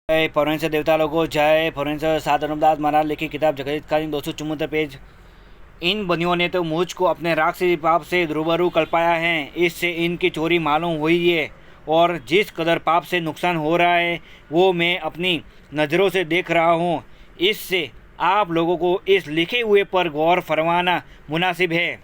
जय पौराणिक देवता लोगों, जय पौराणिक सात अनुदास महाराज लिखी किताब जगत कालीन 274 पेज। इन बनियों ने तो मुझ को अपने राक्षसी पाप से रूबरू कल्पाया है। इससे इनकी चोरी मालूम हुई है और जिस कदर पाप से नुकसान हो रहा है वो मैं अपनी नज़रों से देख रहा हूँ। इससे आप लोगों को इस लिखे हुए पर गौर फरमाना मुनासिब है।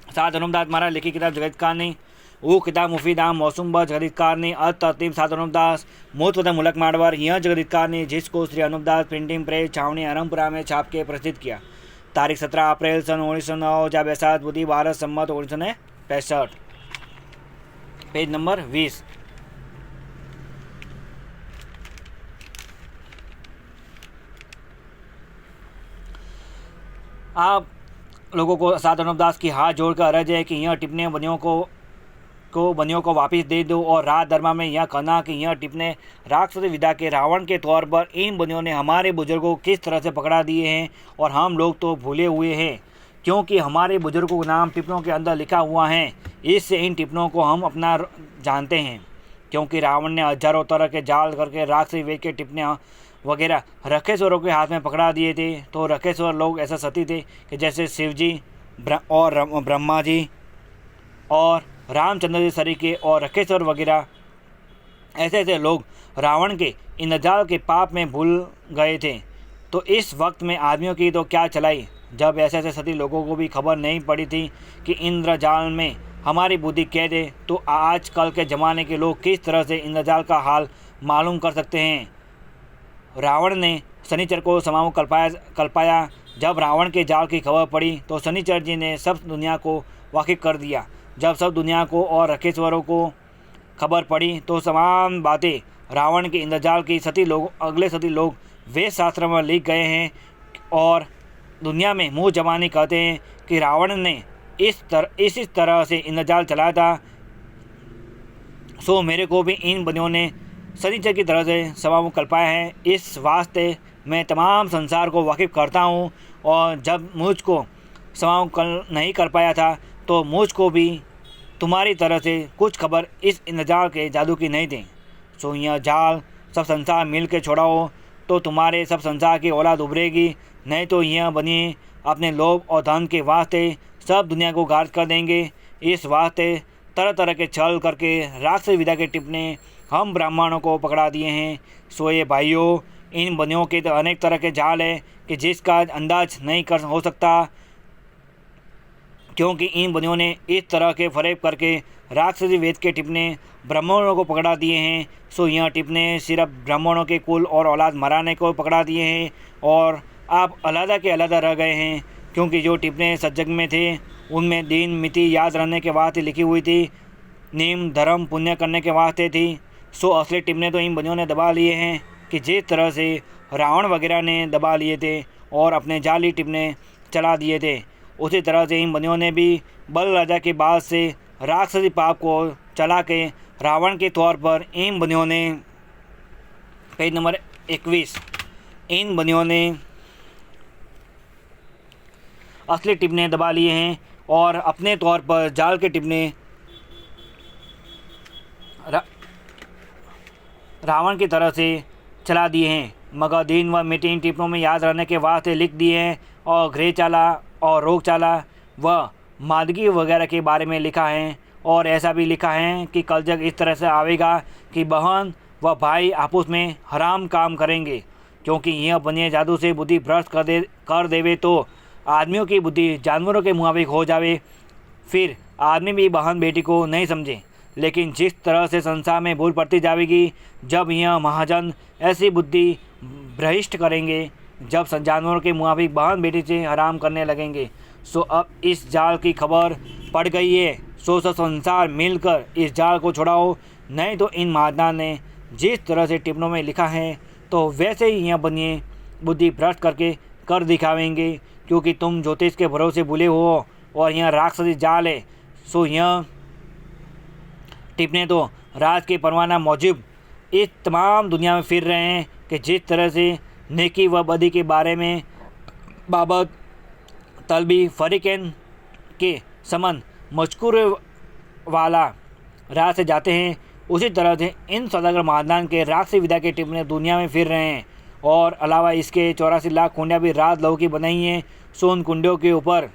सात अनुदास महाराज लिखी किताब जगत कालीन वो किताब मुफीदाम मौसम ब जगदीतकार ने अत तरतीब सात अनुपदास मोहत्वद मुलक माडवर यह जगदीतकार ने जिसको श्री अनुपदास प्रिंटिंग प्रेस छावनी अरमपुरा में छाप के प्रसिद्ध किया। तारीख 17 अप्रैल सन 1909 जा बैसाख बुद्धि 12 सम्मत 1965। Page number 20। आप लोगों को सात अनुपदास की हाथ जोड़कर अर्ज है कि यह टिप्पणी बनियों को वापस दे दो और रात दरमा में यह कहना कि यह टिप्पणी राक्षस विदा के रावण के तौर पर इन बनियों ने हमारे बुजुर्गों को किस तरह से पकड़ा दिए हैं और हम लोग तो भूले हुए हैं, क्योंकि हमारे बुजुर्गों का नाम टिप्पणों के अंदर लिखा हुआ है। इससे इन टिप्पणों को हम अपना जानते हैं, क्योंकि रावण ने हजारों तरह के जाल करके राक्षसी वेद के टिप्पणियाँ वगैरह रखेश्वरों के हाथ में पकड़ा दिए थे। तो रखेश्वर लोग ऐसा सती थे कि जैसे शिव जी और ब्रह्मा जी और रामचंद्र जी सरीके और रखेश्वर वगैरह ऐसे लोग रावण के इंद्रजाल के पाप में भूल गए थे। तो इस वक्त में आदमियों की तो क्या चलाई, जब ऐसे सती लोगों को भी खबर नहीं पड़ी थी कि इंद्रजाल में हमारी बुद्धि कैद है, तो आजकल के ज़माने के लोग किस तरह से इंद्रजाल का हाल मालूम कर सकते हैं। रावण ने शनिचर को समाओं कल्पाया। जब रावण के जाल की खबर पड़ी तो शनिचर जी ने सब दुनिया को वाकिफ कर दिया। जब सब दुनिया को और रखेश्वरों को खबर पड़ी तो तमाम बातें रावण के इंद्रजाल की अगले सती लोग वेद शास्त्र में लिख गए हैं और दुनिया में मुँह जबानी कहते हैं कि रावण ने इस तरह से इंद्रजाल चलाया था। सो मेरे को भी इन बनियों ने शनिचर की तरह से समाओं कल्पाया है। इस वास्ते मैं तमाम संसार को वाकिफ करता हूँ और जब मुझको समाओं नहीं कर पाया था तो मुझको भी तुम्हारी तरह से कुछ खबर इस इंद्रजाल के जादू की नहीं थी। सो यह जाल सब संसार मिल के छोड़ाओ तो तुम्हारे सब संसार की औलाद उभरेगी, नहीं तो यह बनी अपने लोभ और धन के वास्ते सब दुनिया को गार्ज कर देंगे। इस वास्ते तरह तरह के छल करके राक्षस विदा के टिप्पणी हम ब्राह्मणों को पकड़ा दिए हैं। सो ये भाइयों, इन बनियों के तो अनेक तरह के जाल है कि जिसका अंदाज नहीं कर हो सकता, क्योंकि इन बनियों ने इस तरह के फरेब करके राक्षसी वेद के टिप्पणी ब्राह्मणों को पकड़ा दिए हैं। सो यह टिप्पणी सिर्फ ब्राह्मणों के कुल और औलाद मराने को पकड़ा दिए हैं और आप अलग के अलग रह गए हैं, क्योंकि जो टिप्पणी सज्जग में थे उनमें दिन मिति याद रहने के वास्ते लिखी हुई थी, नियम धर्म पुण्य करने के वास्ते थी। सो असली टिप्पणी तो इन बनियों ने दबा लिए हैं कि जिस तरह से रावण वगैरह ने दबा लिए थे और अपने जाली टिप्पणी चला दिए थे, उसी तरह से इन बनियों ने भी बल राजा के बाद से राक्षसी पाप को चला के रावण के तौर पर इन बनियों ने पेज नंबर 21 इन बनियों ने असली टिप्पणी दबा लिए हैं और अपने तौर पर जाल के टिप्पणी रावण की तरह से चला दिए हैं, मगर दिन व मिट्टी इन टिप्पणों में याद रहने के वास्ते लिख दिए हैं और गृह चाला और रोग चाला व मादगी वगैरह के बारे में लिखा है। और ऐसा भी लिखा है कि कल जग इस तरह से आवेगा कि बहन व भाई आपस में हराम काम करेंगे, क्योंकि यह बनिए जादू से बुद्धि भ्रष्ट कर देवे तो आदमियों की बुद्धि जानवरों के मुताबिक हो जावे। फिर आदमी भी बहन बेटी को नहीं समझे, लेकिन जिस तरह से संसार में भूल पड़ती जाएगी जब यह महाजन ऐसी बुद्धि भ्रष्ट करेंगे, जब जानवरों के मुताबिक बहन बेटी से हराम करने लगेंगे। सो अब इस जाल की खबर पड़ गई है, सो सब संसार मिलकर इस जाल को छुड़ाओ, नहीं तो इन महाजन ने जिस तरह से टिप्पणों में लिखा है तो वैसे ही यह बनिए बुद्धि भ्रष्ट करके कर दिखावेंगे, क्योंकि तुम ज्योतिष के भरोसे भूले हो और यह राक्षसी जाल है। सो यह टिप्पणी तो राज के परवाना मौजूब इस तमाम दुनिया में फिर रहे हैं कि जिस तरह से नेकी व बदी के बारे में बाबत तलबी फरीकैन के समन मजकूर वाला राह से जाते हैं, उसी तरह से इन सौदागर महादान के राक्षसी विदा के टिप्पणी दुनिया में फिर रहे हैं। और अलावा इसके 84 लाख कुंडियाँ भी राज लहू की बनाई हैं। सो उन कुंडियों के ऊपर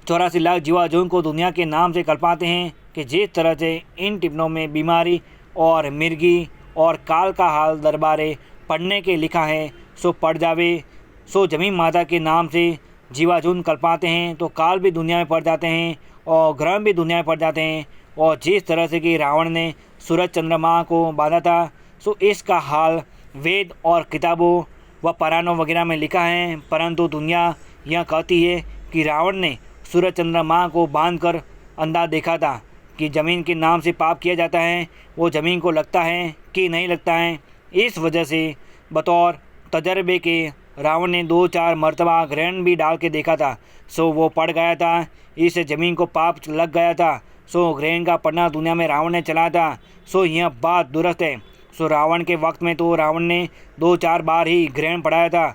84 लाख जीवाजों को दुनिया के नाम से कल्पाते हैं कि जिस तरह से इन टिप्पणों में बीमारी और मिर्गी और काल का हाल दरबारे पढ़ने के लिखा है, सो पढ़ जावे। सो जमीन माता के नाम से जीवाजून कल्पाते हैं तो काल भी दुनिया में पड़ जाते हैं और ग्रह भी दुनिया में पड़ जाते हैं। और जिस तरह से कि रावण ने सूरज चंद्रमा को बांधा था, सो इसका हाल वेद और किताबों व पुराणों वगैरह में लिखा है। परंतु दुनिया यह कहती है कि रावण ने सूरज चंद्रमा को बांधकर अंधा देखा था कि ज़मीन के नाम से पाप किया जाता है, वो ज़मीन को लगता है कि नहीं लगता है। इस वजह से बतौर तजर्बे के रावण ने 2-4 मरतबा ग्रहण भी डाल के देखा था, सो वो पड़ गया था। इससे ज़मीन को पाप लग गया था। सो ग्रहण का पढ़ना दुनिया में रावण ने चला था। सो यह बात दुरुस्त है। सो रावण के वक्त में तो रावण ने 2-4 बार ही ग्रहण पढ़ाया था।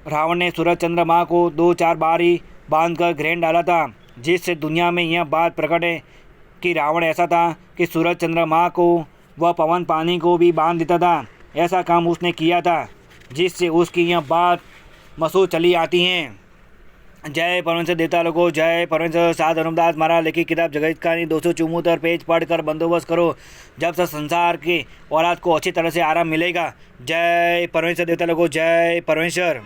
रावण ने सूरज चंद्रमा को 2-4 बार ही बांधकर ग्रहण डाला था, जिससे दुनिया में यह बात प्रकट है कि रावण ऐसा था कि सूरज चंद्रमा को व पवन पानी को भी बांध देता था। ऐसा काम उसने किया था, जिससे उसकी यह बात मशहूर चली आती हैं। जय परमेश्वर देवता लोगों, जय परमेश्वर। साध धर्मदास महाराज लिखी किताब जगत कहानी 274 पेज पढ़कर बंदोबस्त करो, जब तक संसार के औलाद को अच्छी तरह से आराम मिलेगा। जय परमेश्वर देवता लोगों, जय परमेश्वर।